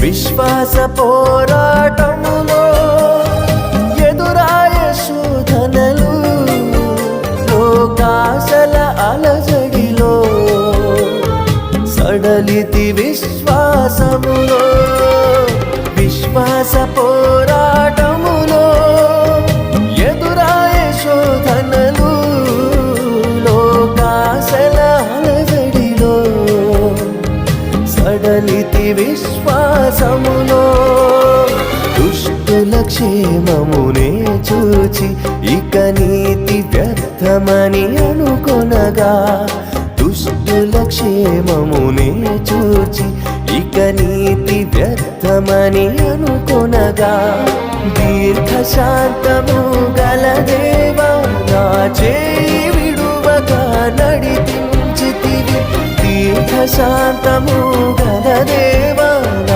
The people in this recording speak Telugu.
విశ్వాస పోరాటములో ఎదురాయే శోధనలు, లోకాశల అలజడిలో సడలితి విశ్వాసములో. విశ్వాస పోరాటములో ఎదురాయే శోధనలు, లోకాశల అలజడిలో సడలితి విశ్వాసములో. దుష్టుల క్షేమమునే చూచి ఇక నీతి వ్యర్థమని అనుకొనగా, దుష్టుల క్షేమమునే చూచి ఇక నీతి వ్యర్థమని అనుకొనగా, దీర్ఘశాంతము గల దేవా నా చేయి విడువక నడిపించితివి. దీర్ఘశాంతము గల దేవా